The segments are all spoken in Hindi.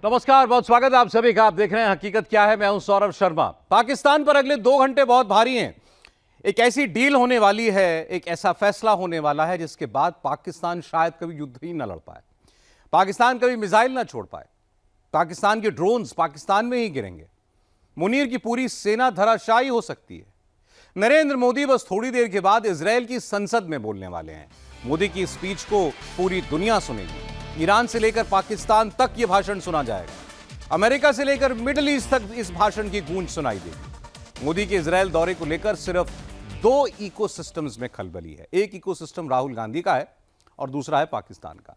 नमस्कार, बहुत स्वागत है आप सभी का। आप देख रहे हैं हकीकत क्या है। मैं हूं सौरभ शर्मा। पाकिस्तान पर अगले 2 घंटे बहुत भारी हैं। एक ऐसी डील होने वाली है, एक ऐसा फैसला होने वाला है जिसके बाद पाकिस्तान शायद कभी युद्ध ही ना लड़ पाए, पाकिस्तान कभी मिसाइल ना छोड़ पाए, पाकिस्तान के ड्रोन्स पाकिस्तान में ही गिरेंगे, मुनीर की पूरी सेना धराशायी हो सकती है। नरेंद्र मोदी बस थोड़ी देर के बाद इजरायल की संसद में बोलने वाले हैं। मोदी की स्पीच को पूरी दुनिया सुनेगी। ईरान से लेकर पाकिस्तान तक यह भाषण सुना जाएगा। अमेरिका से लेकर मिडिल ईस्ट तक इस भाषण की गूंज सुनाई देगी। मोदी के इजरायल दौरे को लेकर सिर्फ 2 इकोसिस्टम्स में खलबली है। एक इकोसिस्टम राहुल गांधी का है और दूसरा है पाकिस्तान का।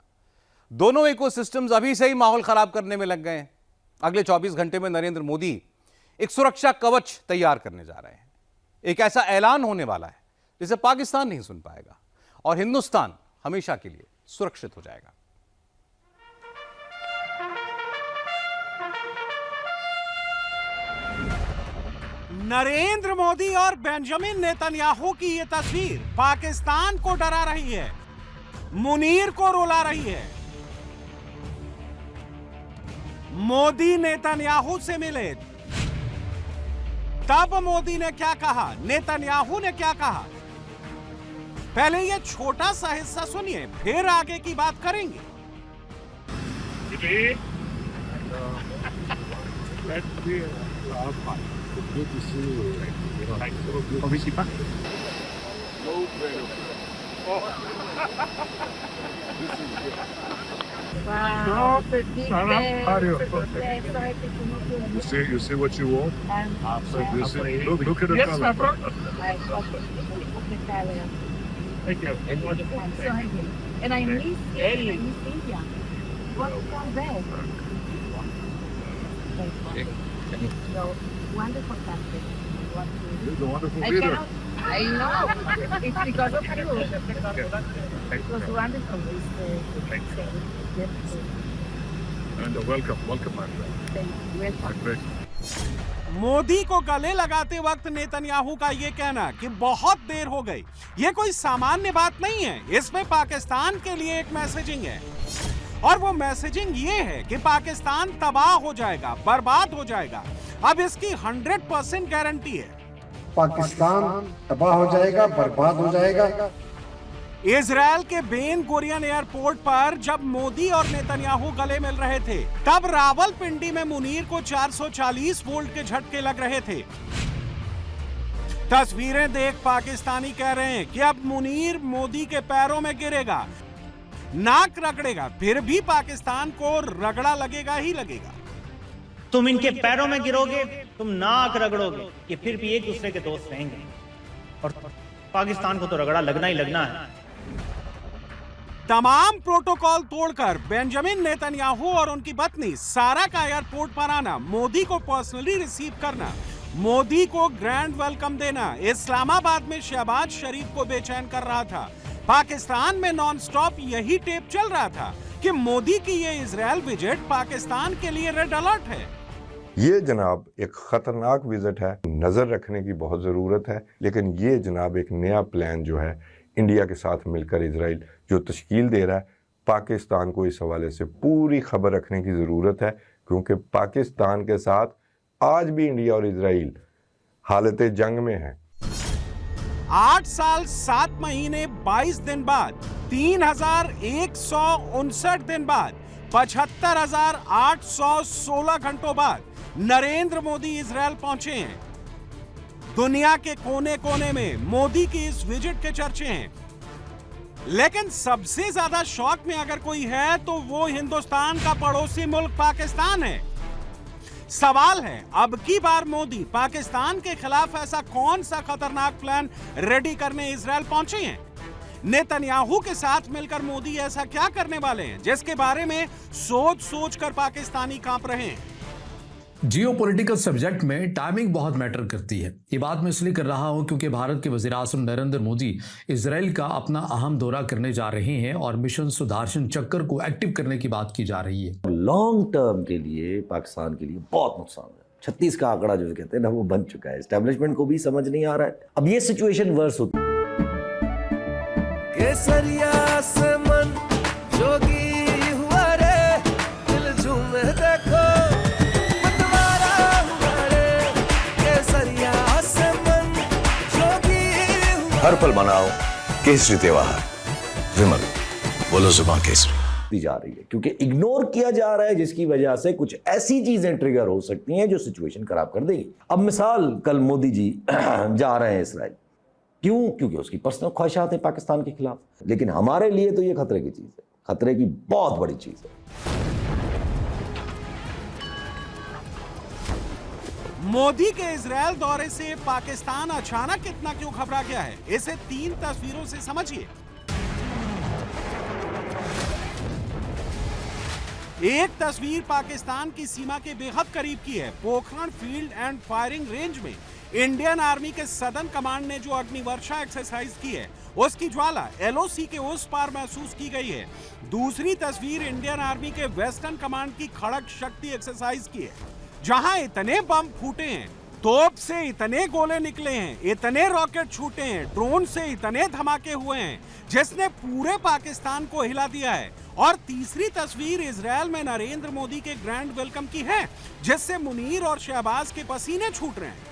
दोनों इकोसिस्टम्स अभी से ही माहौल खराब करने में लग गए हैं। अगले 24 घंटे में नरेंद्र मोदी एक सुरक्षा कवच तैयार करने जा रहे हैं। एक ऐसा ऐलान होने वाला है जिसे पाकिस्तान नहीं सुन पाएगा और हिंदुस्तान हमेशा के लिए सुरक्षित हो जाएगा। नरेंद्र मोदी और बेंजामिन नेतन्याहू की यह तस्वीर पाकिस्तान को डरा रही है, मुनीर को रुला रही है। मोदी नेतन्याहू से मिले, तब मोदी ने क्या कहा, नेतन्याहू ने क्या कहा, पहले यह छोटा सा हिस्सा सुनिए, फिर आगे की बात करेंगे। Good to see you. Obisipa. No better. Wow, the big You see what you want? Look at the Yes, color. my brother. Thank you. I'm so happy. And I miss India. Welcome back. So, wonderful country. It's a wonderful I leader. cannot, I know. It's because of you. It was wonderful. And welcome, my friend. My friend. Modi को गले लगाते वक्त नेतन्याहू का यह कहना कि बहुत देर हो गई, यह कोई सामान्य बात नहीं है। इसमें पाकिस्तान के लिए एक मैसेजिंग है और वो मैसेजिंग ये है कि पाकिस्तान तबाह हो जाएगा, बर्बाद हो जाएगा। अब इसकी 100% गारंटी है। पाकिस्तान तबाह हो जाएगा, बर्बाद हो जाएगा। इजरायल के बेन गुरियन एयरपोर्ट पर जब मोदी और नेतन्याहू गले मिल रहे थे, तब रावलपिंडी में मुनीर को 440 वोल्ट के झटके लग रहे थे। तस्वीरें देख पाकिस्तानी कह रहे हैं कि अब मुनीर मोदी के पैरों में गिरेगा, नाक रगड़ेगा, फिर भी पाकिस्तान को रगड़ा लगेगा ही लगेगा। तुम इनके पैरों में गिरोगे, तुम नाक रगड़ोगे, ये फिर भी एक दूसरे के दोस्त रहेंगे और पाकिस्तान को तो रगड़ा लगना ही लगना है। तमाम प्रोटोकॉल तोड़कर बेंजामिन नेतन्याहू और उनकी पत्नी सारा का एयरपोर्ट पर आना, मोदी को पर्सनली रिसीव करना, मोदी को ग्रैंड वेलकम देना इस्लामाबाद में शहबाज शरीफ को बेचैन कर रहा था। पाकिस्तान में नॉनस्टॉप यही टेप चल रहा था कि मोदी की ये इजरायल विजिट पाकिस्तान के लिए रेड अलर्ट है। ये जनाब एक खतरनाक विजिट है, नजर रखने की बहुत जरूरत है। लेकिन ये जनाब एक नया प्लान जो है इंडिया के साथ मिलकर इजराइल जो तश्कील दे रहा है, पाकिस्तान को इस हवाले से पूरी खबर रखने की जरूरत है, क्योंकि पाकिस्तान के साथ आज भी इंडिया और इजराइल हालत जंग में है। 8 साल 7 महीने 22 दिन बाद, 3159 दिन बाद, 75,816 घंटों बाद नरेंद्र मोदी इजरायल पहुंचे हैं। दुनिया के कोने कोने में मोदी की इस विजिट के चर्चे हैं। लेकिन सबसे ज्यादा शौक में अगर कोई है तो वो हिंदुस्तान का पड़ोसी मुल्क पाकिस्तान है। सवाल है, अब की बार मोदी पाकिस्तान के खिलाफ ऐसा कौन सा खतरनाक प्लान रेडी करने इजरायल पहुंचे हैं? नेतन्याहू के साथ मिलकर मोदी ऐसा क्या करने वाले हैं जिसके बारे में सोच सोच कर पाकिस्तानी कांप रहे हैं? जियोपॉलिटिकल सब्जेक्ट में टाइमिंग बहुत मैटर करती है। ये बात मैं इसलिए कर रहा हूं क्योंकि भारत के वज़ीर-ए-आज़म नरेंद्र मोदी इजराइल का अपना अहम दौरा करने जा रहे हैं और मिशन सुदर्शन चक्र को एक्टिव करने की बात की जा रही है। लॉन्ग टर्म के लिए पाकिस्तान के लिए बहुत नुकसान है। 36 का आंकड़ा जो कहते हैं ना, वो बन चुका है। एस्टेब्लिशमेंट को भी समझ नहीं आ रहा है। अब ये सिचुएशन वर्स होती है। केसरिया से मन जोगी हुआ रे, दिल झूमे देखो हर पल मनाओ केसरी त्योहार। विमल, बोलो जुबां केसरी। दी जा रही है क्योंकि इग्नोर किया जा रहा है, जिसकी वजह से कुछ ऐसी चीजें ट्रिगर हो सकती हैं जो सिचुएशन खराब कर देगी। अब मिसाल, कल मोदी जी जा रहे हैं इसराइल, क्यों? क्योंकि उसकी पर्सनल ख्वाहिशात है पाकिस्तान के खिलाफ, लेकिन हमारे लिए तो ये खतरे की चीज है, खतरे की बहुत बड़ी चीज है। मोदी के इजरायल दौरे से पाकिस्तान अचानक इतना क्यों घबरा गया है, इसे 3 तस्वीरों से समझिए। एक तस्वीर पाकिस्तान की सीमा के बेहद करीब की है। Pokhran field and firing range में इंडियन आर्मी के सदर्न कमांड ने जो अग्निवर्षा एक्सरसाइज की है, उसकी ज्वाला एलओसी के उस पार महसूस की गई है। दूसरी तस्वीर इंडियन आर्मी के वेस्टर्न कमांड की खड़क शक्ति एक्सरसाइज की है, जहां इतने बम फूटे हैं, तोप से इतने गोले निकले हैं, इतने रॉकेट छूटे हैं, ड्रोन से इतने धमाके हुए हैं, जिसने पूरे पाकिस्तान को हिला दिया है। और तीसरी तस्वीर इजरायल में नरेंद्र मोदी के ग्रैंड वेलकम की है, जिससे मुनीर और शहबाज के पसीने छूट रहे हैं।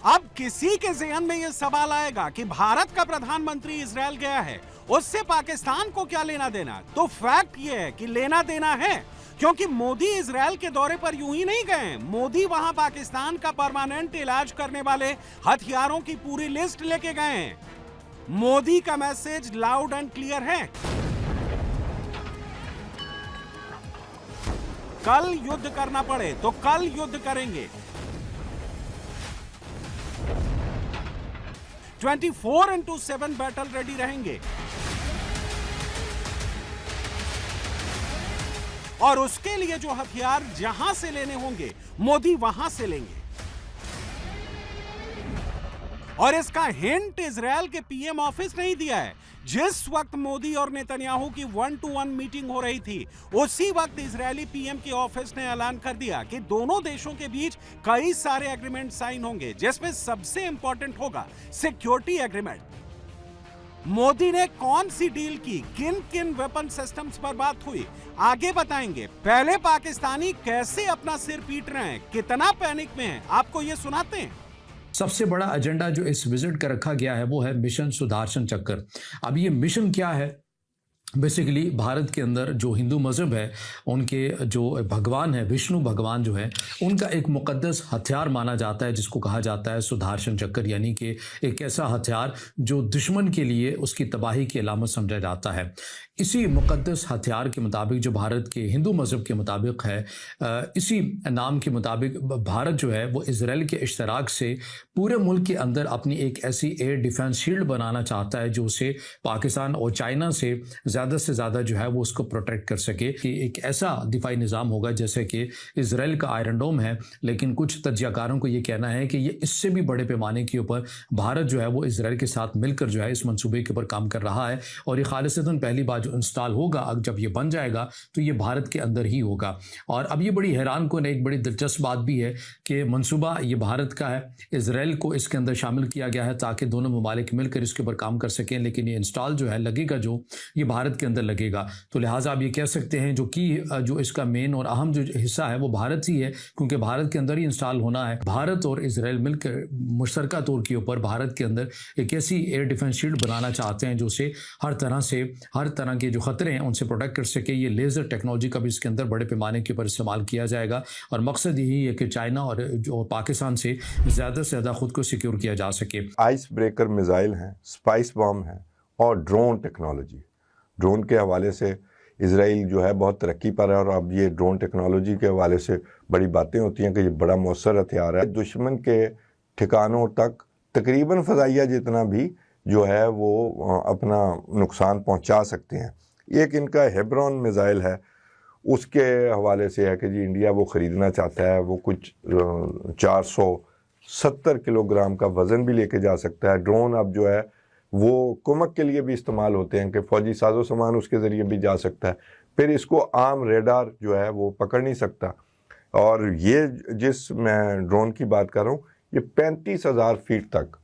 अब किसी के ज़हन में यह सवाल आएगा कि भारत का प्रधानमंत्री इजरायल गया है, उससे पाकिस्तान को क्या लेना देना? तो फैक्ट यह है कि लेना देना है, क्योंकि मोदी इजरायल के दौरे पर यूं ही नहीं गए। मोदी वहां पाकिस्तान का परमानेंट इलाज करने वाले हथियारों की पूरी लिस्ट लेके गए हैं। मोदी का मैसेज लाउड एंड क्लियर है। कल युद्ध करना पड़े तो कल युद्ध करेंगे। 24/7 बैटल रेडी रहेंगे और उसके लिए जो हथियार जहां से लेने होंगे, मोदी वहां से लेंगे। और इसका हिंट इजरायल के पीएम ऑफिस नहीं दिया है। जिस वक्त मोदी और नेतन्याहू की 1-to-1 मीटिंग हो रही थी, उसी वक्त इजरायली पीएम के ऑफिस ने ऐलान कर दिया कि दोनों देशों के बीच कई सारे एग्रीमेंट साइन होंगे, जिसमें सबसे इंपॉर्टेंट होगा सिक्योरिटी एग्रीमेंट। मोदी ने कौन सी डील की, किन किन वेपन सिस्टम्स पर बात हुई, आगे बताएंगे। पहले पाकिस्तानी कैसे अपना सिर पीट रहे हैं, कितना पैनिक में हैं, आपको ये सुनाते हैं। सबसे बड़ा एजेंडा जो इस विजिट का रखा गया है वो है मिशन सुदर्शन चक्र। अब ये मिशन क्या है? बेसिकली भारत के अंदर जो हिंदू मज़हब है, उनके जो भगवान है, विष्णु भगवान जो है, उनका एक मुक़द्दस हथियार माना जाता है, जिसको कहा जाता है सुदर्शन चक्र, यानी कि एक ऐसा हथियार जो दुश्मन के लिए उसकी तबाही की अलामत समझा जाता है। इसी मुक़द्दस हथियार के मुताबिक, जो भारत के हिंदू मज़हब के मुताबिक है, इसी नाम के मुताबिक भारत जो है वो इजराइल के इश्तराक से पूरे मुल्क के अंदर अपनी एक ऐसी एयर डिफेंस शील्ड बनाना चाहता है जो उसे पाकिस्तान और चाइना से ज़्यादा से ज़्यादा जो है वो उसको प्रोटेक्ट कर सके। कि एक ऐसा दिफाई निज़ाम होगा जैसे कि इजराइल का आयरन डोम है, लेकिन कुछ तज्ज़ियाकारों को ये कहना है कि ये इससे भी बड़े पैमाने के ऊपर भारत जो है वो इजराइल के साथ मिलकर जो है इस मंसूबे के ऊपर काम कर रहा है। और ये खालिसतन पहली बार जो इंस्टॉल होगा, अब जब ये बन जाएगा तो ये भारत के अंदर ही होगा। और अब ये बड़ी हैरान कौन, एक बड़ी दिलचस्प बात भी है कि मंसूबा ये भारत का है, इजराइल को इसके अंदर शामिल किया गया है ताकि दोनों ममालिक मिलकर इसके ऊपर काम कर सकें, लेकिन ये इंस्टॉल जो है लगेगा, जो ये भारत के अंदर लगेगा। तो लिहाजा आप ये कह सकते हैं जो इसका मेन और अहम जो हिस्सा है वो भारत ही है, क्योंकि भारत के अंदर ही इंस्टॉल होना है। भारत और इजराइल मिलकर मुश्तरका तौर के ऊपर भारत के अंदर एक ऐसी एयर डिफेंस शील्ड बनाना चाहते हैं जो से हर तरह के जो खतरे हैं उनसे प्रोटेक्ट कर सके। ये लेज़र टेक्नोलॉजी का भी इसके अंदर बड़े पैमाने के ऊपर इस्तेमाल किया जाएगा और मकसद यही है कि चाइना और जो पाकिस्तान से ज़्यादा खुद को सिक्योर किया जा सके। आइस ब्रेकर मिसाइल हैं, स्पाइस बम हैं और ड्रोन टेक्नोलॉजी। ड्रोन के हवाले से इजराइल जो है बहुत तरक्की पर है और अब ये ड्रोन टेक्नोलॉजी के हवाले से बड़ी बातें होती हैं कि ये बड़ा मौसर हथियार है। दुश्मन के ठिकानों तक तकरीबन फ़ज़ाइया जितना भी जो है वो अपना नुकसान पहुंचा सकते हैं। एक इनका हेब्रॉन मिसाइल है, उसके हवाले से है कि जी इंडिया वो ख़रीदना चाहता है। वो कुछ 470 किलोग्राम का वज़न भी लेके जा सकता है। ड्रोन अब जो है वो कुमक के लिए भी इस्तेमाल होते हैं कि फ़ौजी साजो सामान उसके ज़रिए भी जा सकता है। फिर इसको आम रेडार जो है वो पकड़ नहीं सकता। और ये जिस मैं ड्रोन की बात कर रहा हूँ, ये 35,000 फीट तक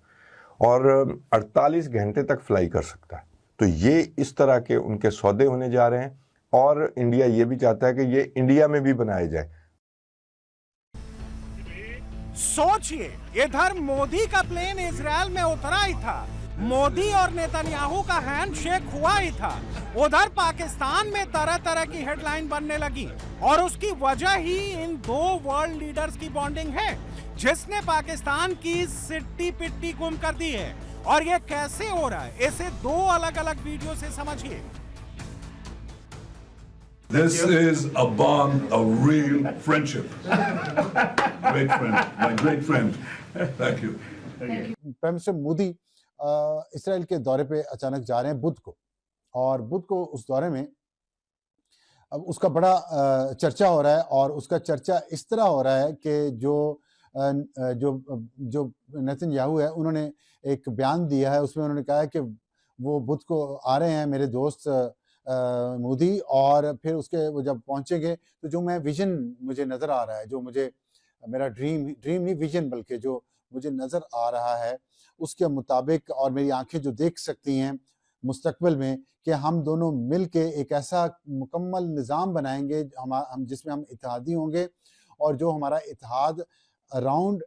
और 48 घंटे तक फ्लाई कर सकता है। तो ये इस तरह के उनके सौदे होने जा रहे हैं और इंडिया ये भी चाहता है कि ये इंडिया में भी बनाए जाए। सोचिए, इधर मोदी का प्लेन इजरायल में उतरा ही था, मोदी और नेतन्याहू का हैंडशेक हुआ ही था। उधर पाकिस्तान में तरह तरह की हेडलाइन बनने लगी और उसकी वजह ही इन दो वर्ल्ड लीडर्स की बॉन्डिंग है, जिसने पाकिस्तान की सिट्टी पिट्टी गुम कर दी है। और ये कैसे हो रहा है, इसे दो अलग अलग वीडियो से समझिए। This is a bond of real friendship. Great friend, my great friend. Thank you. Prime minister Modi Israel के दौरे पे अचानक जा रहे हैं बुध को, और बुध को उस दौरे में अब उसका बड़ा चर्चा हो रहा है। और उसका चर्चा इस तरह हो रहा है कि जो नेतन्याहू है, उन्होंने एक बयान दिया है, उसमें उन्होंने कहा है कि वो बुध को आ रहे हैं मेरे दोस्त मोदी, और फिर उसके वो जब पहुंचेंगे तो जो मैं विजन मुझे नज़र आ रहा है, जो मुझे मेरा ड्रीम नहीं विजन बल्कि जो मुझे नज़र आ रहा है उसके मुताबिक, और मेरी आंखें जो देख सकती हैं मुस्तकबिल में, कि हम दोनों मिल के एक ऐसा मुकम्मल निज़ाम बनाएंगे हम जिसमें हम इत्तेहादी होंगे, और जो हमारा इत्तेहाद अराउंड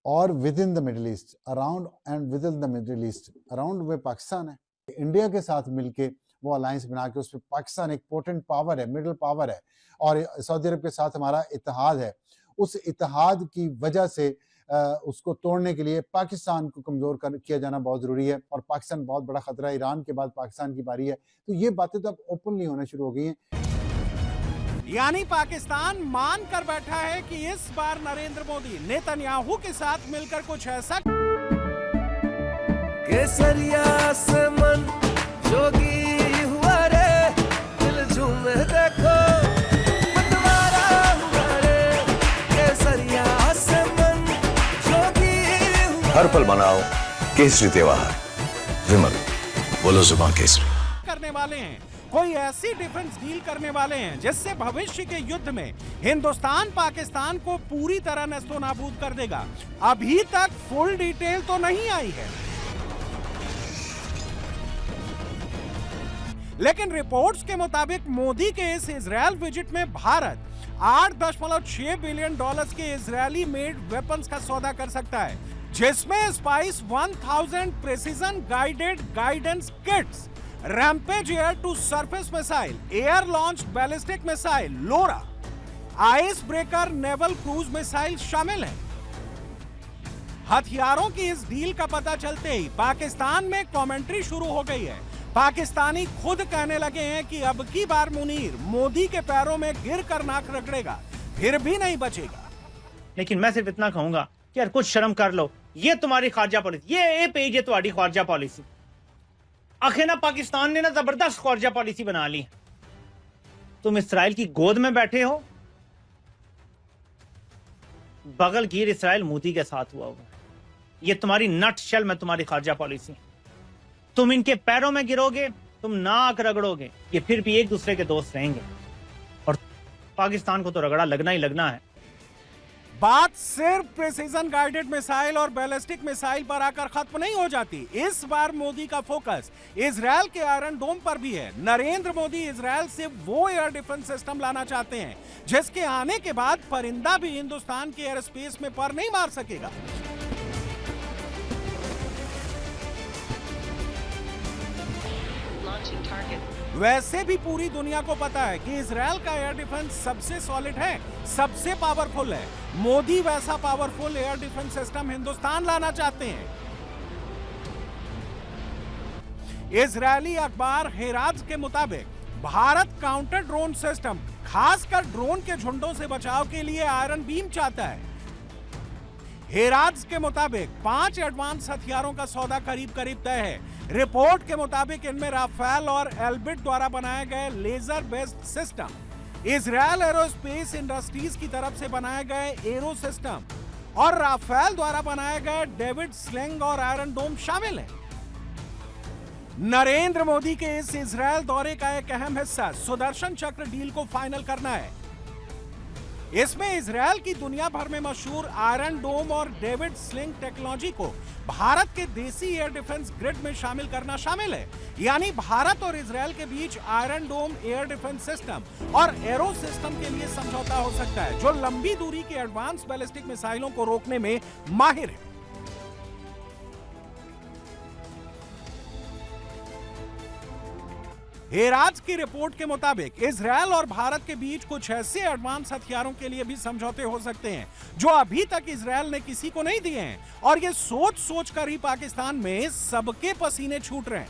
और with in the middle east, around and with in the middle east, around में पाकिस्तान है, इंडिया के साथ मिलके वो अलायंस बना के उसमें पाकिस्तान एक पोटेंट पावर है, मिडल पावर है, और सऊदी अरब के साथ हमारा इत्तेहाद है। उस इत्तेहाद की वजह से उसको तोड़ने के लिए पाकिस्तान को कमज़ोर किया जाना बहुत ज़रूरी है, और पाकिस्तान बहुत बड़ा ख़तरा है, ईरान के बाद पाकिस्तान की बारी है। तो ये बातें तो अब ओपनली होना शुरू हो गई हैं। यानी पाकिस्तान मान कर बैठा है कि इस बार नरेंद्र मोदी नेतन्याहू के साथ मिलकर कुछ ऐसा केसरिया से मन जोगी हुआ रे, दिल झूमे देखो मतवारा हुआ रे, केसरिया से मन जोगी हुआ। हर पल मनाओ केसरी त्योहार, विमल बोलो जुबान केसरी। करने वाले हैं, कोई ऐसी डिफेंस डील करने वाले हैं जिससे भविष्य के युद्ध में हिंदुस्तान पाकिस्तान को पूरी तरह नस्तो नाबूद कर देगा। अभी तक फुल डिटेल तो नहीं आई है, लेकिन रिपोर्ट्स के मुताबिक मोदी के इस इजरायल विजिट में भारत 8.6 बिलियन डॉलर्स के इजरायली मेड वेपन्स का सौदा कर सकता है, जिसमें Spice 1000 precision guided guidance kits, Rampage air to surface missile, air launch ballistic missile LORA, Ice Breaker naval cruise missile शामिल है। हथियारों की इस डील का पता चलते ही पाकिस्तान में कमेंट्री शुरू हो गई है। पाकिस्तानी खुद कहने लगे हैं कि अब की बार मुनीर मोदी के पैरों में गिर कर नाक रगड़ेगा, फिर भी नहीं बचेगा। लेकिन मैं सिर्फ इतना कहूंगा कि यार कुछ शर्म कर लो, ये तुम्हारी खारजा पॉलिसी, ये पेज है तुम्हारी खारजा पॉलिसी। आखिर ना पाकिस्तान ने ना जबरदस्त खारजा पॉलिसी बना ली। तुम इसराइल की गोद में बैठे हो, बगल गिर इसराइल मोदी के साथ हुआ हुआ। ये तुम्हारी नट शेल में तुम्हारी खारजा पॉलिसी। तुम इनके पैरों में गिरोगे, तुम नाक रगड़ोगे, ये फिर भी एक दूसरे के दोस्त रहेंगे, और पाकिस्तान को तो रगड़ा लगना ही लगना है। बात सिर्फ प्रिसीजन गाइडेड मिसाइल और बैलिस्टिक मिसाइल पर आकर खत्म नहीं हो जाती। इस बार मोदी का फोकस इजरायल के आयरन डोम पर भी है। नरेंद्र मोदी इजरायल से वो एयर डिफेंस सिस्टम लाना चाहते हैं जिसके आने के बाद परिंदा भी हिंदुस्तान के एयर स्पेस में पर नहीं मार सकेगा। वैसे भी पूरी दुनिया को पता है कि इजरायल का एयर डिफेंस सबसे सॉलिड है, सबसे पावरफुल है। मोदी वैसा powerful air defence system Hindustan लाना चाहते हैं। इजरायली अखबार हेराज के मुताबिक भारत काउंटर ड्रोन सिस्टम, खासकर ड्रोन के झुंडों से बचाव के लिए आयरन बीम चाहता है। हेराज के मुताबिक 5 एडवांस हथियारों का सौदा करीब करीब तय है। रिपोर्ट के मुताबिक इनमें राफेल और एल्बिट द्वारा बनाए गए laser based system, Israel Aerospace Industries की तरफ से बनाए गए एरो सिस्टम और राफेल द्वारा बनाए गए डेविड स्लिंग और आयरन डोम शामिल हैं। नरेंद्र मोदी के इस इजरायल दौरे का एक अहम हिस्सा सुदर्शन चक्र डील को फाइनल करना है। इसमें इजरायल की दुनिया भर में मशहूर आयरन डोम और डेविड स्लिंग टेक्नोलॉजी को भारत के देसी एयर डिफेंस ग्रिड में शामिल करना शामिल है। यानी भारत और इजरायल के बीच आयरन डोम एयर डिफेंस सिस्टम और एरो सिस्टम के लिए समझौता हो सकता है, जो लंबी दूरी की एडवांस बैलिस्टिक मिसाइलों को रोकने में माहिर है। हेराज की रिपोर्ट के मुताबिक इजरायल और भारत के बीच कुछ ऐसे एडवांस हथियारों के लिए भी समझौते हो सकते हैं जो अभी तक इजरायल ने किसी को नहीं दिए हैं, और ये सोच सोच कर ही पाकिस्तान में सबके पसीने छूट रहे हैं।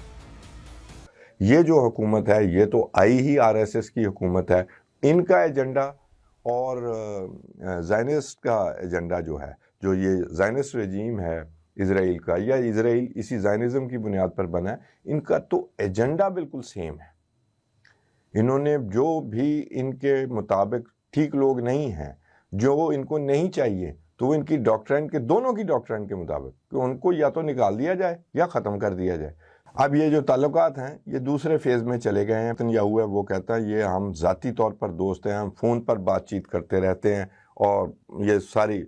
ये जो हुकूमत है ये तो आई ही आरएसएस की हुकूमत है। इनका एजेंडा और ज़ायनिस्ट का एजेंडा जो है, जो ये ज़ायनिस्ट रजीम है इजराइल का, या इजराइल इसी ज़ायनिज़म की बुनियाद पर बना है, इनका तो एजेंडा बिल्कुल सेम है। इन्होंने जो भी इनके मुताबिक ठीक लोग नहीं हैं, जो इनको नहीं चाहिए, तो वो इनकी डॉक्ट्राइन के, दोनों की डॉक्ट्राइन के मुताबिक कि उनको या तो निकाल दिया जाए या ख़त्म कर दिया जाए। अब ये जो ताल्लुकात हैं ये दूसरे फेज़ में चले गए हैं। नेतन्याहू है वो कहता है ये हम ज़ाती तौर पर दोस्त हैं, हम फ़ोन पर बातचीत करते रहते हैं, और ये सारी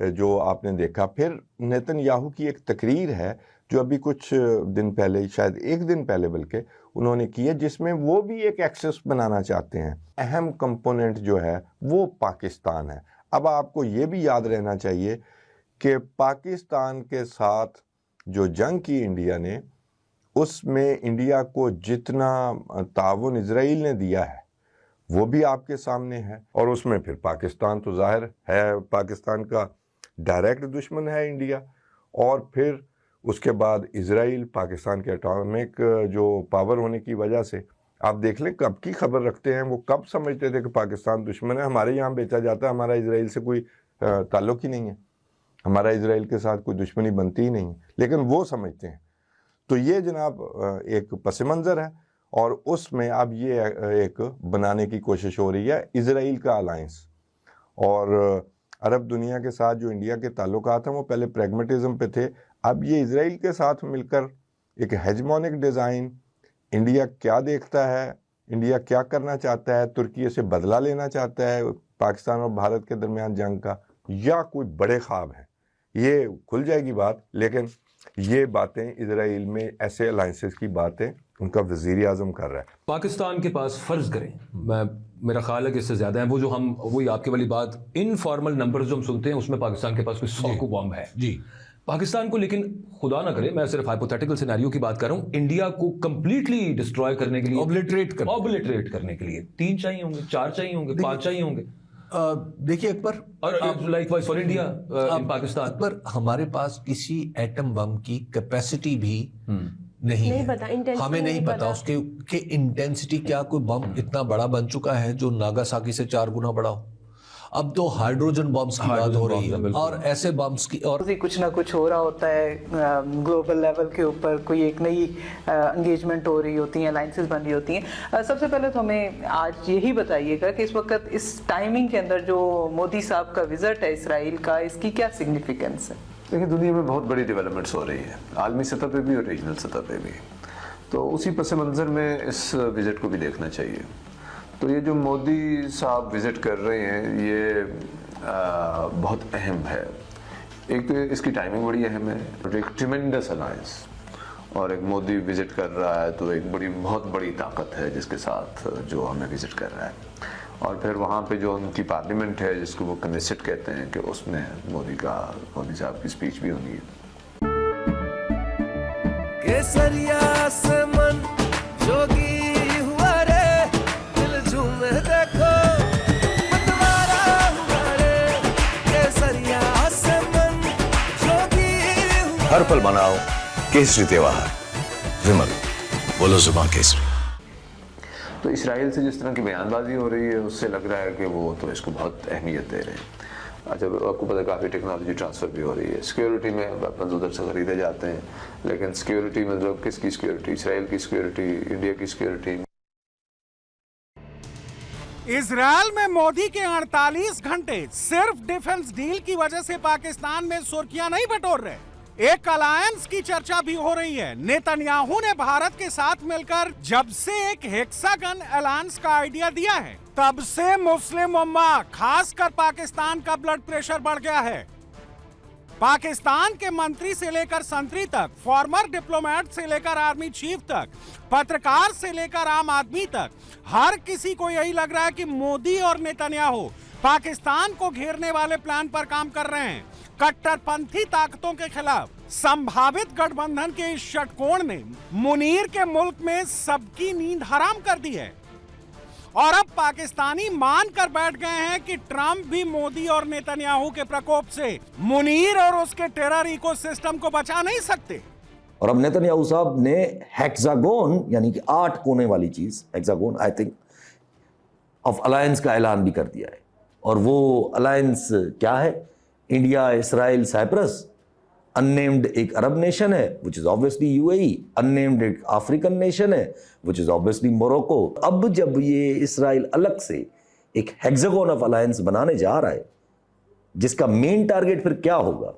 जो आपने देखा। फिर नेतन्याहू की एक तकरीर है जो अभी कुछ दिन पहले, शायद एक दिन पहले बल्कि, उन्होंने की है, जिसमें वो भी एक एक्सेस बनाना चाहते हैं। अहम कंपोनेंट जो है वो पाकिस्तान है। अब आपको ये भी याद रहना चाहिए कि पाकिस्तान के साथ जो जंग की इंडिया ने, उसमें इंडिया को जितना ताउन इजराइल ने दिया है वो भी आपके सामने है, और उसमें फिर पाकिस्तान तो जाहिर है पाकिस्तान का डायरेक्ट दुश्मन है इंडिया, और फिर उसके बाद इजराइल पाकिस्तान के एटॉमिक जो पावर होने की वजह से, आप देख लें कब की खबर रखते हैं, वो कब समझते थे कि पाकिस्तान दुश्मन है, हमारे यहाँ बेचा जाता है, हमारा इजराइल से कोई ताल्लुक ही नहीं है, हमारा इजराइल के साथ कोई दुश्मनी बनती ही नहीं है, लेकिन वो समझते हैं। तो ये जनाब एक पस मंज़र है, और उसमें अब ये एक बनाने की कोशिश हो रही है इजराइल का अलायंस। और अरब दुनिया के साथ जो इंडिया के ताल्लुकात हैं वो पहले प्रैग्मेटिज्म पे थे, अब ये इजराइल के साथ मिलकर एक हेजमोनिक डिज़ाइन, इंडिया क्या देखता है, इंडिया क्या करना चाहता है, तुर्की से बदला लेना चाहता है पाकिस्तान और भारत के दरमियान जंग का, या कोई बड़े ख्वाब हैं, ये खुल जाएगी बात। लेकिन ये बातें इजराइल में ऐसे अलायंसेस की बातें उनका वज़ीर आज़म कर रहा है। पाकिस्तान के पास फ़र्ज़ करें, मेरा ख्याल है कि इससे ज़्यादा है वो, जो हम वही आपकी वाली बात, इनफॉर्मल नंबर जो हम सुनते हैं उसमें पाकिस्तान के पास कोई 100 को बॉम्ब है जी पाकिस्तान को। लेकिन खुदा ना करे, मैं सिर्फ हाइपोथेटिकल सिनेरियो की बात कर रहा हूँ, इंडिया को कंप्लीटली डिस्ट्रॉय करने के लिए, ऑब्लिटरेट करने के लिए 3 चाहिए होंगे, 4 चाहिए होंगे, 5 चाहिए होंगे। देखिए अकबर, और likewise for India in Pakistan, पर हमारे पास किसी एटम बम की कैपेसिटी भी नहीं है। हमें नहीं पता उसके कि इंटेंसिटी क्या, कोई बम इतना बड़ा बन चुका है जो नागासाकी से 4 गुना बड़ा हो। अब तो हाइड्रोजन बम्स की बात हो रही है, और ऐसे बम्स की, और कुछ ना कुछ हो रहा होता है ग्लोबल लेवल के ऊपर, कोई एक नई एंगेजमेंट हो रही होती है, अलायंसेस बन रही होती हैं। सबसे पहले तो हमें आज यही बताइएगा कि इस वक्त इस टाइमिंग के अंदर जो मोदी साहब का विजिट है इसराइल का, इसकी क्या सिग्निफिकेंस है? देखिए, दुनिया में बहुत बड़ी डेवलपमेंट्स हो रही है, आलमी सतह पे भी और रीजनल सतह पे भी, तो उसी पस मंज़र में इस विज़िट को भी देखना चाहिए। तो ये जो मोदी साहब विज़िट कर रहे हैं ये बहुत अहम है। एक तो इसकी टाइमिंग बड़ी अहम है, एक ट्रिमेंडस अलायंस, और एक मोदी विज़िट कर रहा है तो एक बहुत बड़ी ताकत है जिसके साथ जो हमें विज़िट कर रहा है। और फिर वहाँ पे जो उनकी पार्लियामेंट है जिसको वो कनेसेट कहते हैं, कि उसमें मोदी साहब की स्पीच भी होनी है। केसरिया से मन जोगी हुआ रे, दिल झूमे देखो मतवारा हुआ रे, केसरिया से मन जोगी हुआ। हर पल मनाओ केसरी त्योहार, विमल बोलो जुबान केसरी। तो इसराइल से जिस तरह की बयानबाजी हो रही है उससे लग रहा है कि वो तो इसको बहुत अहमियत दे रहे हैं। अच्छा, आपको पता है काफ़ी टेक्नोलॉजी ट्रांसफ़र भी हो रही है, सिक्योरिटी में वेपन्स उधर से खरीदे जाते हैं, लेकिन सिक्योरिटी मतलब किसकी सिक्योरिटी? इसराइल की सिक्योरिटी, इंडिया की सिक्योरिटी। इजरायल में मोदी के 48 घंटे सिर्फ डिफेंस डील की वजह से पाकिस्तान में सुर्खियां नहीं बटोर रहे, एक अलायंस की चर्चा भी हो रही है। नेतन्याहू ने भारत के साथ मिलकर जब से एक हेक्सागन अलायंस का आइडिया दिया है, तब से मुस्लिम उम्मा खासकर पाकिस्तान का ब्लड प्रेशर बढ़ गया है। पाकिस्तान के मंत्री से लेकर संतरी तक, फॉर्मर डिप्लोमेट से लेकर आर्मी चीफ तक, पत्रकार से लेकर आम आदमी तक, हर किसी को यही लग रहा है कि मोदी और नेतन्याहू पाकिस्तान को घेरने वाले प्लान पर काम कर रहे हैं। कट्टरपंथी ताकतों के खिलाफ संभावित गठबंधन के इस षटकोण ने मुनीर के मुल्क में सबकी नींद हराम कर दी है और अब पाकिस्तानी मान कर बैठ गए हैं कि ट्रंप भी मोदी और नेतन्याहू के प्रकोप से मुनीर और उसके टेरर इकोसिस्टम को बचा नहीं सकते। और अब नेतन्याहू साहब ने हेक्सागोन यानी कि 8 कोने वाली चीज, hexagon I think of alliance का ऐलान भी कर दिया है। और वो अलायंस क्या है? इंडिया, इसराइल, साइप्रस, अननेम्ड एक अरब नेशन है which is obviously UAE, unnamed एक अफ्रीकन नेशन है विच इज ऑब्वियसली मोरक्को। अब जब ये इसराइल अलग से एक हेक्सागोन ऑफ अलायंस बनाने जा रहा है, जिसका मेन टारगेट फिर क्या होगा,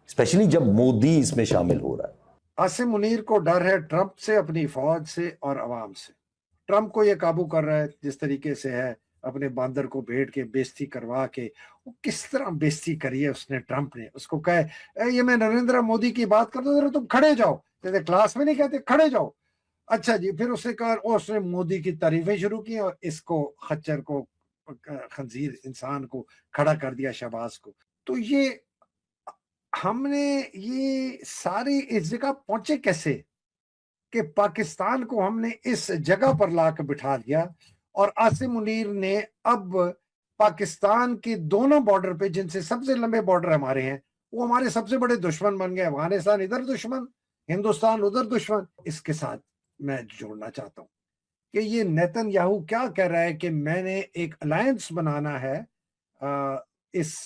स्पेशली जब मोदी इसमें शामिल हो रहा है। आसिम मुनीर को डर है ट्रंप से, अपनी फौज से और अवाम से। ट्रंप को यह काबू कर रहा है जिस तरीके से है, अपने बांदर को भेड़ के बेइज्जती करवा के। वो किस तरह बेइज्जती करी है उसने, ट्रंप ने उसको कहे ये मैं नरेंद्र मोदी की बात करता हूँ, तुम खड़े जाओ, जैसे क्लास में नहीं कहते खड़े जाओ। अच्छा जी, फिर उसने कहा, उसने मोदी की तारीफें शुरू की और इसको खच्चर को, खंजीर इंसान को खड़ा कर दिया, शहबाज को। तो ये हमने ये सारी इस जगह पहुंचे कैसे कि पाकिस्तान को हमने इस जगह पर लाकर बिठा दिया। और आसिम मुनीर ने अब पाकिस्तान के दोनों बॉर्डर पे, जिनसे सबसे लंबे बॉर्डर हमारे हैं, वो हमारे सबसे बड़े दुश्मन बन गए। अफगानिस्तान इधर दुश्मन, हिंदुस्तान उधर दुश्मन। इसके साथ मैं जोड़ना चाहता हूं कि ये नेतन्याहू क्या कह रहा है कि मैंने एक अलायंस बनाना है इस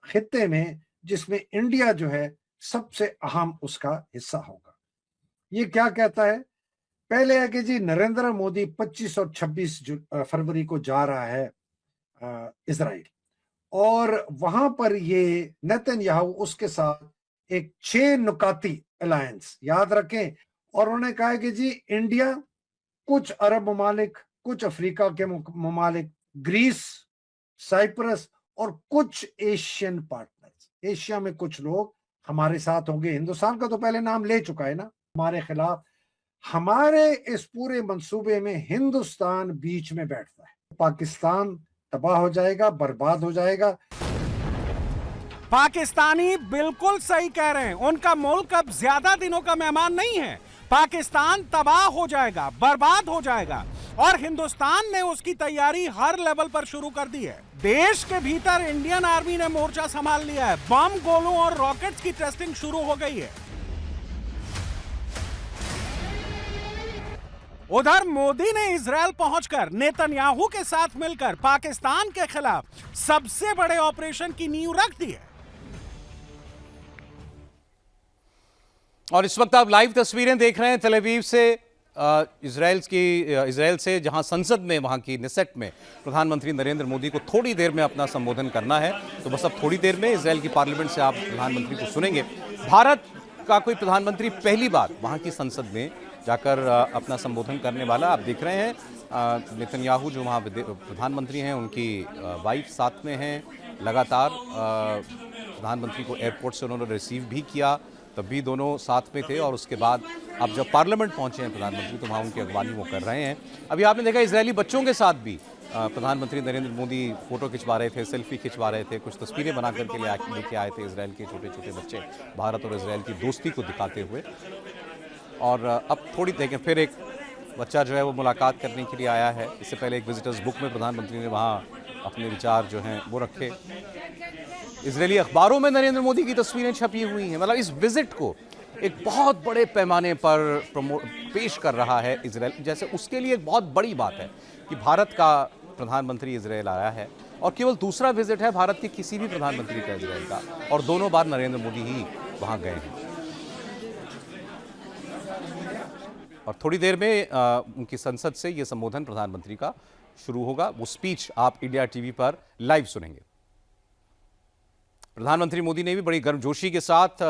खित्ते में, जिसमें इंडिया जो है सबसे अहम उसका हिस्सा होगा। ये क्या कहता है? पहले है कि जी नरेंद्र मोदी 25 और 26 फरवरी को जा रहा है इजराइल, और वहां पर ये नेतन्याहू उसके साथ एक 6 नुकाती अलायंस, याद रखें। और उन्होंने कहा है कि जी इंडिया, कुछ अरब ममालिक, कुछ अफ्रीका के ममालिक, ग्रीस, साइप्रस और कुछ एशियन पार्टनर्स, एशिया में कुछ लोग हमारे साथ होंगे। हिंदुस्तान का तो पहले नाम ले चुका है ना हमारे खिलाफ। हमारे इस पूरे मंसूबे में हिंदुस्तान बीच में बैठता है, पाकिस्तान तबाह हो जाएगा, बर्बाद हो जाएगा। पाकिस्तानी बिल्कुल सही कह रहे हैं, उनका मुल्क अब ज्यादा दिनों का मेहमान नहीं है। पाकिस्तान तबाह हो जाएगा, बर्बाद हो जाएगा और हिंदुस्तान ने उसकी तैयारी हर लेवल पर शुरू कर दी है। देश के भीतर इंडियन आर्मी ने मोर्चा संभाल लिया है, बम, गोलों और रॉकेट्स की टेस्टिंग शुरू हो गई है। उधर मोदी ने इजरायल पहुंचकर नेतन्याहू के साथ मिलकर पाकिस्तान के खिलाफ सबसे बड़े ऑपरेशन की नींव रख दी है। और इस वक्त आप लाइव तस्वीरें देख रहे हैं तेल अवीव से, इजरायल से, जहां संसद में, वहां की नेसेट में प्रधानमंत्री नरेंद्र मोदी को थोड़ी देर में अपना संबोधन करना है। तो बस अब थोड़ी देर में इजरायल की पार्लियामेंट से आप प्रधानमंत्री को सुनेंगे। भारत का कोई प्रधानमंत्री पहली बार वहां की संसद में जाकर अपना संबोधन करने वाला। आप देख रहे हैं नेतन्याहू जो वहाँ प्रधानमंत्री हैं, उनकी वाइफ साथ में हैं। लगातार प्रधानमंत्री को एयरपोर्ट से उन्होंने रिसीव भी किया, तब भी दोनों साथ में थे। और उसके बाद अब जब पार्लियामेंट पहुंचे हैं प्रधानमंत्री, तो वहाँ उनकी अगवानी वो कर रहे हैं। अभी आपने देखा इजरायली बच्चों के साथ भी प्रधानमंत्री नरेंद्र मोदी फोटो खिंचवा रहे थे, सेल्फी खिंचवा रहे थे, कुछ तस्वीरें बना करके लेके आए थे इजरायल के छोटे छोटे बच्चे, भारत और इजरायल की दोस्ती को दिखाते हुए। और अब थोड़ी देखें, फिर एक बच्चा जो है वो मुलाकात करने के लिए आया है। इससे पहले एक विजिटर्स बुक में प्रधानमंत्री ने वहाँ अपने विचार जो हैं वो रखे। इजरायली अखबारों में नरेंद्र मोदी की तस्वीरें छपी हुई हैं। मतलब इस विजिट को एक बहुत बड़े पैमाने पर पेश कर रहा है इजरायल, जैसे उसके लिए एक बहुत बड़ी बात है कि भारत का प्रधानमंत्री इजरायल आया है। और केवल दूसरा विजिट है भारत के किसी भी प्रधानमंत्री का इजरायल का, और दोनों बार नरेंद्र मोदी ही वहाँ गए हैं। और थोड़ी देर में उनकी संसद से ये संबोधन प्रधानमंत्री का शुरू होगा। वो स्पीच आप इंडिया टीवी पर लाइव सुनेंगे। प्रधानमंत्री मोदी ने भी बड़ी गर्मजोशी के साथ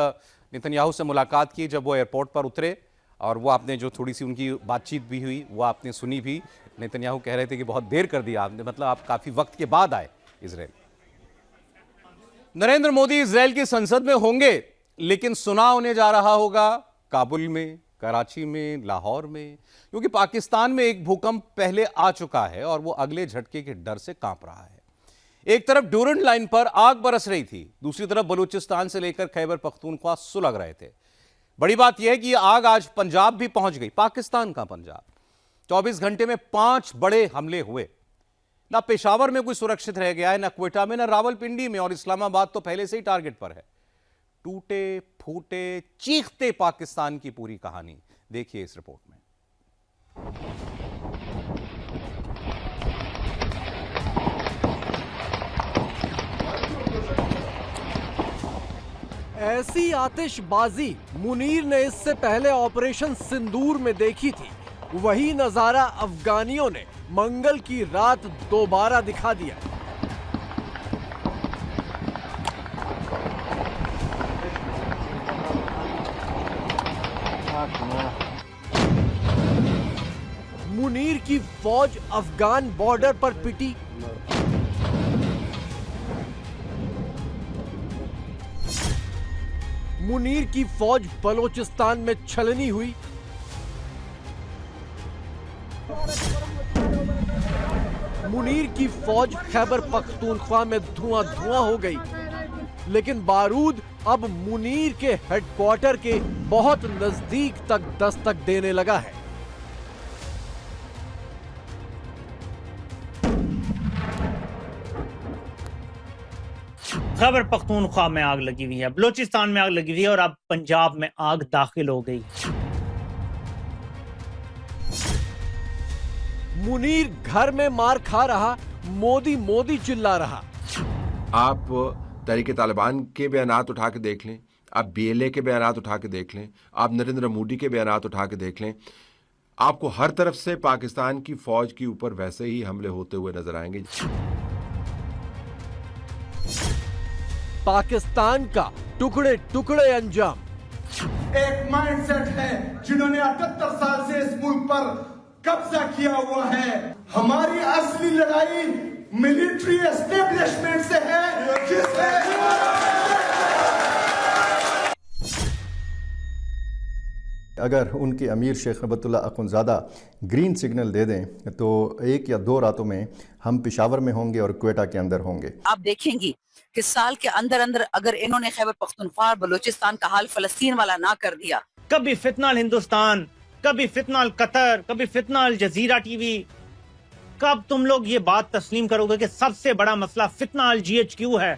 नेतन्याहू से मुलाकात की जब वो एयरपोर्ट पर उतरे, और वो आपने जो थोड़ी सी उनकी बातचीत भी हुई वो आपने सुनी भी। नेतन्याहू कह रहे थे कि बहुत देर कर दिया आपने, मतलब आप काफी वक्त के बाद आए इजराइल। नरेंद्र मोदी इजराइल की संसद में होंगे, लेकिन सुना उन्हें जा रहा होगा काबुल में, कराची में, लाहौर में, क्योंकि पाकिस्तान में एक भूकंप पहले आ चुका है और वो अगले झटके के डर से कांप रहा है। एक तरफ ड्यूरंड लाइन पर आग बरस रही थी, दूसरी तरफ बलूचिस्तान से लेकर खैबर पख्तूनख्वा सुलग रहे थे। बड़ी बात यह है कि यह आग आज पंजाब भी पहुंच गई, पाकिस्तान का पंजाब। 24 घंटे में 5 बड़े हमले हुए। ना पेशावर में कोई सुरक्षित रह गया है, ना क्वेटा में, ना रावलपिंडी में, और इस्लामाबाद तो पहले से ही टारगेट पर है। टूटे फूटे चीखते पाकिस्तान की पूरी कहानी देखिए इस रिपोर्ट में। ऐसी आतिशबाजी मुनीर ने इससे पहले ऑपरेशन सिंदूर में देखी थी। वही नजारा अफगानियों ने मंगल की रात दोबारा दिखा दिया। मुनीर की फौज अफगान बॉर्डर पर पिटी। मुनीर की फौज बलोचिस्तान में छलनी हुई। मुनीर की फौज खैबर पख्तूनख्वा में धुआं धुआं हो गई। लेकिन बारूद अब मुनीर के हेडक्वार्टर के बहुत नजदीक तक दस्तक देने लगा है। खैबर पख्तूनख्वा में आग लगी हुई है, बलूचिस्तान में आग लगी हुई है और अब पंजाब में आग दाखिल हो गई। मुनीर घर में मार खा रहा, मोदी मोदी चिल्ला रहा। आप तहरीक तालिबान के बयानात उठा के देख लें, आप BLA के बयानात उठा के देख लें, आप नरेंद्र मोदी के बयानात उठा के देख लें, आपको हर तरफ से पाकिस्तान की फौज के ऊपर वैसे ही हमले होते हुए नजर आएंगे। पाकिस्तान का टुकड़े टुकड़े अंजाम। एक माइंडसेट है जिन्होंने 78 साल से इस मुल्क पर कब्जा किया हुआ है। हमारी असली लड़ाई मिलिट्री एस्टेब्लिशमेंट से है, जिससे अगर उनके अमीर शेख रबतुल्लाह अखुंज़ादा ग्रीन सिग्नल दे दें तो 1 या 2 रातों में हम पेशावर में होंगे और क्वेटा के अंदर होंगे। आप देखेंगी कि साल के अंदर अंदर अगर इन्होंने खैबर पख्तूनख्वा बलूचिस्तान का हाल फलस्तीन वाला ना कर दिया। कभी फितनाल हिंदुस्तान, कभी फितनाल कतर, कभी फितनाल जजीरा टीवी। कब तुम लोग ये बात तस्लीम करोगे कि सबसे बड़ा मसला फितनाल GHQ है?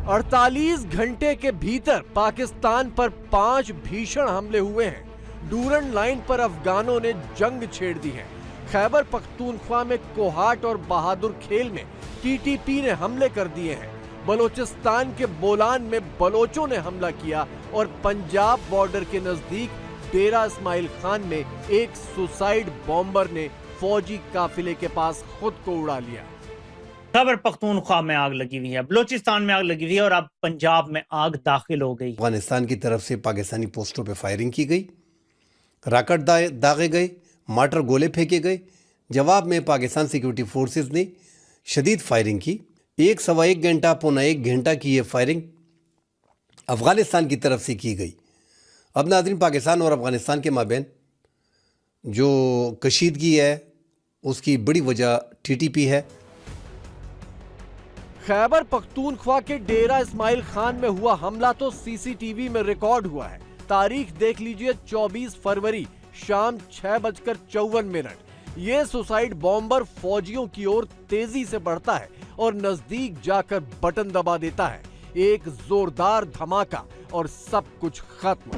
48 घंटे के भीतर पाकिस्तान पर 5 भीषण हमले हुए हैं। डूरन लाइन पर अफगानों ने जंग छेड़ दी है। खैबर पख्तूनख्वा में कोहाट और बहादुर खेल में TTP ने हमले कर दिए हैं। बलोचिस्तान के बोलान में बलोचों ने हमला किया और पंजाब बॉर्डर के नजदीक डेरा इस्माइल खान में एक सुसाइड बॉम्बर ने फौजी काफिले के पास खुद को उड़ा लिया। खैबर पख्तूनख्वा में आग लगी हुई है, बलूचिस्तान में आग लगी हुई है और अब पंजाब में आग दाखिल हो गई। अफगानिस्तान की तरफ से पाकिस्तानी पोस्टों पे फायरिंग की गई, राकेट दागे गए, मार्टर गोले फेंके गए। जवाब में पाकिस्तान सिक्योरिटी फोर्सेस ने शदीद फायरिंग की। 1 सवा 1 घंटा पौना 1 घंटा की ये फायरिंग अफगानिस्तान की तरफ से की गई। अब नाज़रीन, पाकिस्तान और अफगानिस्तान के माबैन जो कशीदगी है उसकी बड़ी वजह TTP है। खैबर पख्तूनख्वा के डेरा इस्माइल खान में हुआ हमला तो CCTV में रिकॉर्ड हुआ है। तारीख देख लीजिए, 24 फरवरी शाम 6:54। ये सुसाइड बॉम्बर फौजियों की ओर तेजी से बढ़ता है और नजदीक जाकर बटन दबा देता है। एक जोरदार धमाका और सब कुछ खत्म।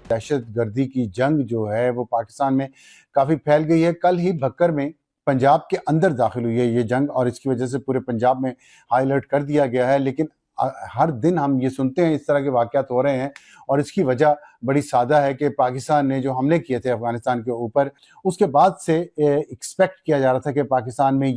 दहशतगर्दी की जंग जो है वो पाकिस्तान में काफी फैल गई है। कल ही भक्कर में पंजाब के अंदर दाखिल हुई है ये जंग और इसकी वजह से पूरे पंजाब में हाई अलर्ट कर दिया गया है। लेकिन हर दिन हम ये सुनते हैं इस तरह के वाक़यात हो रहे हैं और इसकी वजह बड़ी सादा है कि पाकिस्तान ने जो हमले किए थे अफगानिस्तान के ऊपर, उसके बाद से एक्सपेक्ट किया जा रहा था कि पाकिस्तान में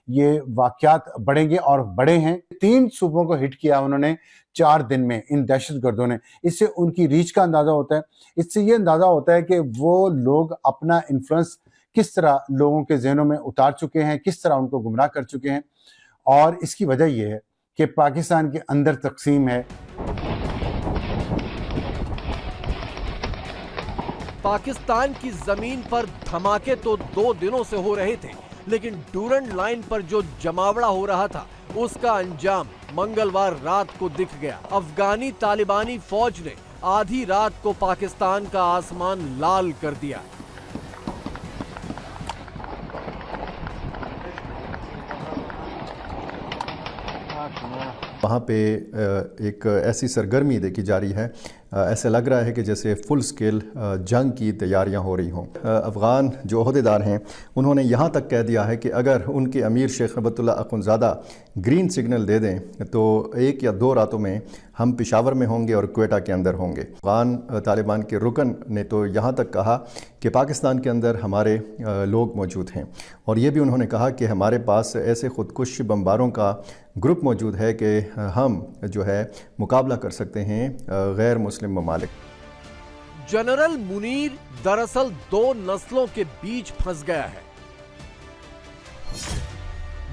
ये वाकयात बढ़ेंगे और बढ़े हैं। 3 सूबों को हिट किया उन्होंने 4 दिन में इन दहशतगर्दों ने। इससे उनकी रीच का अंदाजा होता है। इससे ये अंदाजा होता है कि वो लोग अपना इन्फ्लुएंस किस तरह लोगों के जहनों में उतार चुके हैं, किस तरह उनको गुमराह कर चुके हैं। और इसकी वजह यह है कि पाकिस्तान के अंदर तकसीम है। पाकिस्तान की जमीन पर धमाके तो 2 दिनों से हो रहे थे, लेकिन डूरंड लाइन पर जो जमावड़ा हो रहा था उसका अंजाम मंगलवार रात को दिख गया। अफगानी तालिबानी फौज ने आधी रात को पाकिस्तान का आसमान लाल कर दिया। वहाँ पे एक ऐसी सरगर्मी देखी जा रही है, ऐसा लग रहा है कि जैसे फुल स्केल जंग की तैयारियां हो रही हों। अफ़गान जो अहदेदार हैं उन्होंने यहाँ तक कह दिया है कि अगर उनके अमीर शेख रबतुल्लाह अख़ुंज़ादा ग्रीन सिग्नल दे दें तो 1 या 2 रातों में हम पेशावर में होंगे और क्वेटा के अंदर होंगे। अफ़गान तालिबान के रुकन ने तो यहाँ तक कहा कि पाकिस्तान के अंदर हमारे लोग मौजूद हैं, और ये भी उन्होंने कहा कि हमारे पास ऐसे ख़ुदकुश बमबारों का ग्रुप मौजूद है कि हम जो है मुकाबला कर सकते हैं गैर मुस्लिम ममालिक। जनरल मुनीर दरअसल 2 नस्लों के बीच फंस गया है।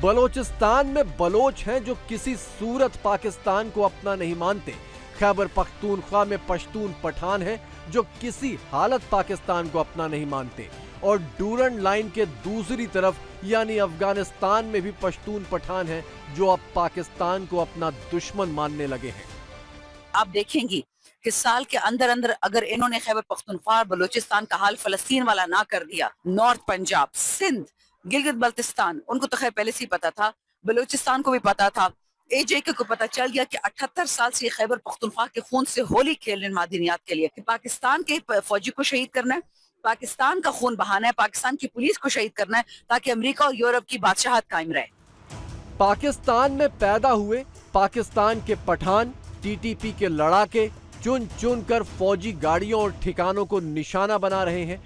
बलोचिस्तान में बलोच हैं जो किसी सूरत पाकिस्तान को अपना नहीं मानते। खैबर पख्तूनख्वा में पश्तून पठान हैं जो किसी हालत पाकिस्तान को अपना नहीं मानते। और डूरंड लाइन के दूसरी तरफ यानी अफगानिस्तान में भी पश्तून पठान हैं जो अब पाकिस्तान को अपना दुश्मन मानने लगे हैं। आप देखेंगी कि साल के अंदर अंदर अगर इन्होंने खैबर पख्तूनख्वा बलोचिस्तान का हाल फलस्तीन वाला ना कर दिया, नॉर्थ पंजाब, सिंध, गिलगित बल्तिस्तान, उनको तो खैर पहले से ही पता था, बलोचिस्तान को भी पता था, AJK को पता चल गया कि 78 साल से खैबर पख्तूनख्वा के खून से होली खेल रहे मादनियात के लिए कि पाकिस्तान के फौजी को शहीद करना है, पाकिस्तान का खून बहाना है, पाकिस्तान की पुलिस को शहीद करना है ताकि अमेरिका और यूरोप की बादशाहत कायम रहे। पाकिस्तान में पैदा हुए पाकिस्तान के पठान TTP के लड़ाके चुन चुन कर फौजी गाड़ियों और ठिकानों को निशाना बना रहे हैं।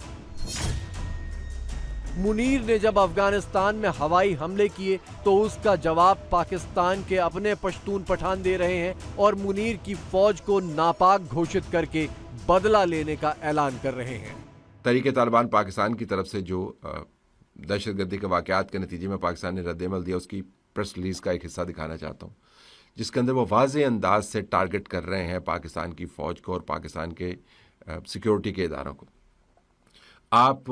मुनीर ने जब अफगानिस्तान में हवाई हमले किए तो उसका जवाब पाकिस्तान के अपने पश्तून पठान दे रहे हैं और मुनीर की फौज को नापाक घोषित करके बदला लेने का ऐलान कर रहे हैं। तहरीक तालिबान पाकिस्तान की तरफ से जो दहशतगर्दी के वाक़यात के नतीजे में पाकिस्तान ने रद्द-ए-अमल दिया, उसकी प्रेस रिलीज़ का एक हिस्सा दिखाना चाहता हूँ, जिसके अंदर वो वाज़ेह अंदाज से टारगेट कर रहे हैं पाकिस्तान की फ़ौज को और पाकिस्तान के सिक्योरिटी के इदारों को। आप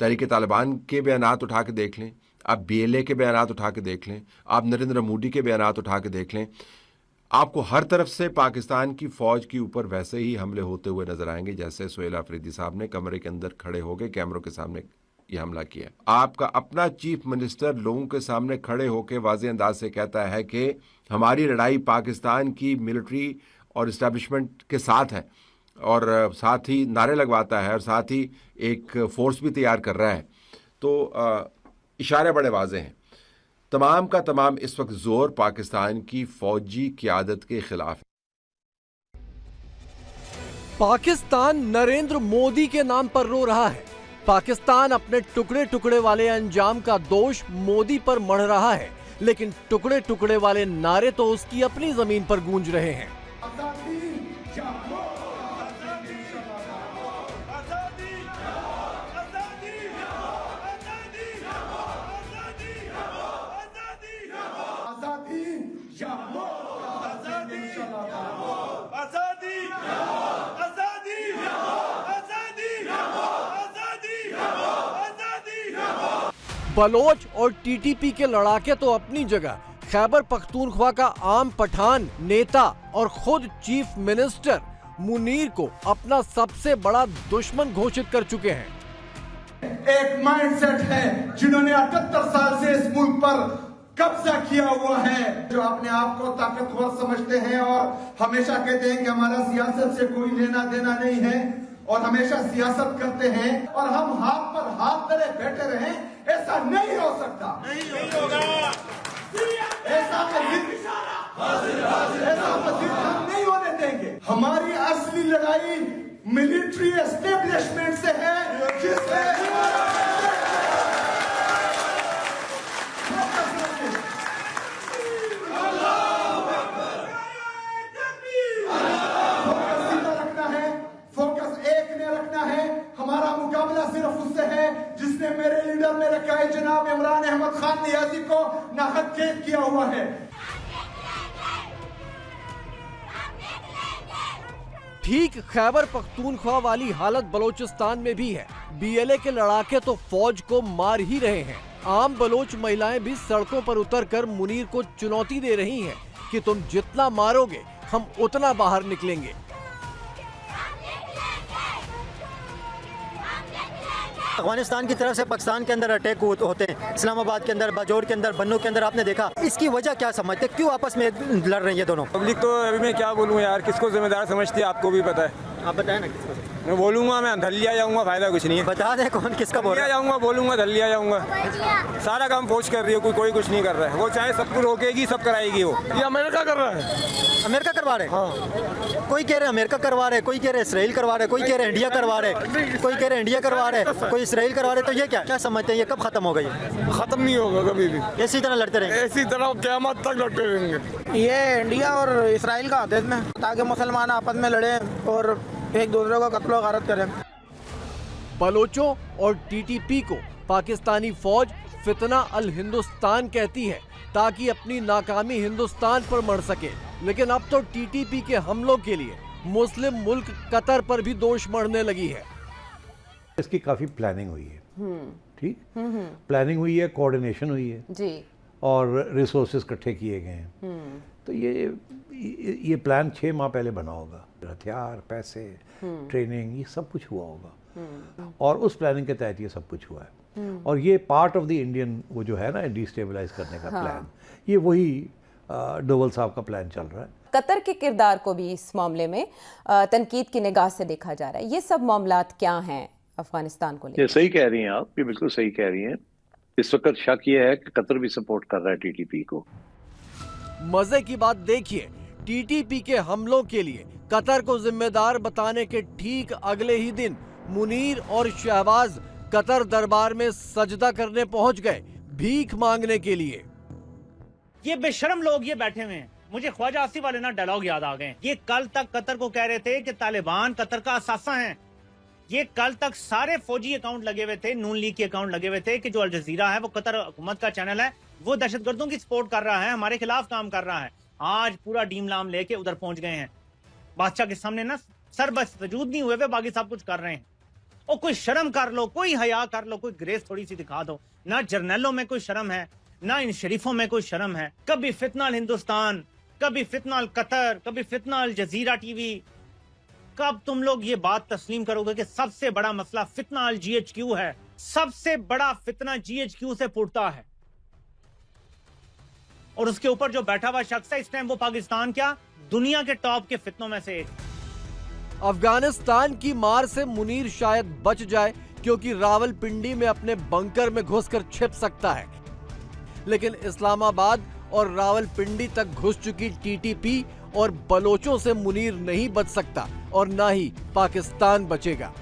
तहरीक तालिबान के बयानात उठा के देख लें, आप BLA के बयानात उठा के देख लें, आप नरेंद्र मोदी के बयानात उठा के देख लें, आपको हर तरफ से पाकिस्तान की फ़ौज के ऊपर वैसे ही हमले होते हुए नजर आएंगे जैसे सुहेल अफरीदी साहब ने कमरे के अंदर खड़े होकर कैमरों के सामने ये हमला किया। आपका अपना चीफ मिनिस्टर लोगों के सामने खड़े होकर वाज़ेह अंदाज से कहता है कि हमारी लड़ाई पाकिस्तान की मिलिट्री और इस्टेब्लिशमेंट के साथ है, और साथ ही नारे लगवाता है और साथ ही एक फोर्स भी तैयार कर रहा है। तो इशारे बड़े वाज़ेह हैं। तमाम का तमाम इस वक्त जोर पाकिस्तान की फौजी क़यादत के खिलाफ है। पाकिस्तान नरेंद्र मोदी के नाम पर रो रहा है। पाकिस्तान अपने टुकड़े टुकड़े वाले अंजाम का दोष मोदी पर मढ़ रहा है, लेकिन टुकड़े टुकड़े वाले नारे तो उसकी अपनी जमीन पर गूंज रहे हैं। बलोच और TTP के लड़ाके तो अपनी जगह, खैबर पख्तूनख्वा का आम पठान नेता और खुद चीफ मिनिस्टर मुनीर को अपना सबसे बड़ा दुश्मन घोषित कर चुके हैं। एक माइंडसेट है जिन्होंने 78 साल से इस मुल्क पर कब्जा किया हुआ है, जो अपने आप को ताकतवर समझते हैं और हमेशा कहते हैं कि हमारा सियासत से कोई लेना देना नहीं है और हमेशा सियासत करते हैं और हम हाथ पर हाथ धरे बैठे रहें, ऐसा नहीं हो सकता, नहीं होगा। ऐसा मजीद हम नहीं होने देंगे। हमारी असली लड़ाई मिलिट्री एस्टेब्लिशमेंट से है, जिससे जेल में रखा है जनाब इमरान अहमद खान नियाजी को नाहक कैद किया हुआ है। ठीक खैबर पख्तूनख्वा वाली हालत बलोचिस्तान में भी है। बीएलए के लड़ाके तो फौज को मार ही रहे हैं। आम बलोच महिलाएं भी सड़कों पर उतरकर मुनीर को चुनौती दे रही हैं कि तुम जितना मारोगे हम उतना बाहर निकलेंगे। अफगानिस्तान की तरफ से पाकिस्तान के अंदर अटैक होते हैं, इस्लामाबाद के अंदर, बाजौर के अंदर, बन्नू के अंदर, आपने देखा। इसकी वजह क्या समझते, क्यों आपस में लड़ रही है दोनों? पब्लिक तो अभी मैं क्या बोलूँ यार, किसको जिम्मेदार समझती है, आपको भी पता है। आप बताएं ना किसको। मैं बोलूँगा, मैं धलिया जाऊँगा, फायदा कुछ नहीं है। बता दें कौन किसका बोल रहा है। जाऊँगा, बोलूँगा धलिया जाऊँगा। सारा काम फौज कर रही है, कोई कुछ नहीं कर रहा है। वो चाहे सबको रोकेगी, सब कराएगी। वो ये अमेरिका कर रहा है। अमेरिका करवा रहे? हाँ। कोई कह रहे अमेरिका करवा रहे, कोई कह रहे इसराइल करवा रहे, कोई कह रहे इंडिया करवा रहे, कोई कह रहे इंडिया करवा रहे, कोई इसराइल करवा रहे। तो ये क्या समझते हैं, ये कब खत्म होगा? ये खत्म नहीं होगा कभी भी, इसी तरह लड़ते रहेंगे, इसी तरह क़यामत तक लड़ते रहेंगे। ये इंडिया और इसराइल का आदेश में, ताकि मुसलमान आपस में लड़े और एक दूसरे को कत्ल गारत करें। बलोचों और टीटीपी को पाकिस्तानी फौज फितना अल हिंदुस्तान कहती है ताकि अपनी नाकामी हिंदुस्तान पर मढ़ सके। लेकिन अब तो टीटीपी के हमलों के लिए मुस्लिम मुल्क कतर पर भी दोष मढ़ने लगी है। इसकी काफ़ी प्लानिंग हुई है, ठीक, प्लानिंग हुई है, कोऑर्डिनेशन हुई है जी, और रिसोर्सेज इकट्ठे किए गए हैं। तो ये प्लान 6 माह पहले बना होगा। हथियार, पैसे, ट्रेनिंग, ये सब कुछ हुआ होगा और उस प्लानिंग के तहत ये सब कुछ हुआ है। और ये पार्ट ऑफ द इंडियन वो जो है ना डिस्टेबलाइज करने का प्लान, ये वही डोवल साहब का प्लान चल रहा है। कतर के किरदार को भी इस मामले में तनकीद की निगाह से देखा जा रहा है। ये सब मामलात क्या हैं अफगानिस्तान को लेकर? ये सही कह रही हैं आप, ये बिल्कुल सही कह रही हैं। इस वक्त शक ये है कि कतर भी सपोर्ट कर रहा है टीटीपी को। मजे की बात देखिए, टीटीपी के हमलों के लिए कतर को जिम्मेदार बताने के ठीक अगले ही दिन मुनीर और शहबाज कतर दरबार में सजदा करने पहुंच गए, भीख मांगने के लिए। ये बेशरम लोग ये बैठे हुए हैं। मुझे ख्वाजा आसिफ वाले ना डायलॉग याद आ गए। ये कल तक कतर को कह रहे थे कि तालिबान कतर का असासा है। ये कल तक सारे फौजी अकाउंट लगे हुए थे, नून लीग के अकाउंट लगे हुए थे कि जो अल जजीरा है वो कतर हुकूमत का चैनल है, वो दहशतगर्दों की सपोर्ट कर रहा है, हमारे खिलाफ काम कर रहा है। आज पूरा डीम लाम लेके उधर पहुंच गए हैं। बादशाह के सामने ना सर बस सजूद नहीं हुए, वे बाकी सब कुछ कर रहे हैं। और कोई शर्म कर लो, कोई हया कर लो, कोई ग्रेस थोड़ी सी दिखा दो। ना जर्नलों में कोई शर्म है, ना इन शरीफों में कोई शर्म है। कभी फितना अल हिंदुस्तान, कभी फितना अल कतर, कभी फितना अल जजीरा टीवी। कब तुम लोग ये बात तस्लीम करोगे कि सबसे बड़ा मसला फितना अल GHQ है? सबसे बड़ा फितना GHQ से फूटता है और उसके ऊपर जो बैठा हुआ शख्स है इस टाइम, वो पाकिस्तान क्या दुनिया के टॉप के फितनों में से एक। अफगानिस्तान की मार से मुनीर शायद बच जाए क्योंकि रावलपिंडी में अपने बंकर में घुसकर छिप सकता है, लेकिन इस्लामाबाद और रावलपिंडी तक घुस चुकी टीटीपी और बलोचों से मुनीर नहीं बच सकता और ना ही पाकिस्तान बचेगा।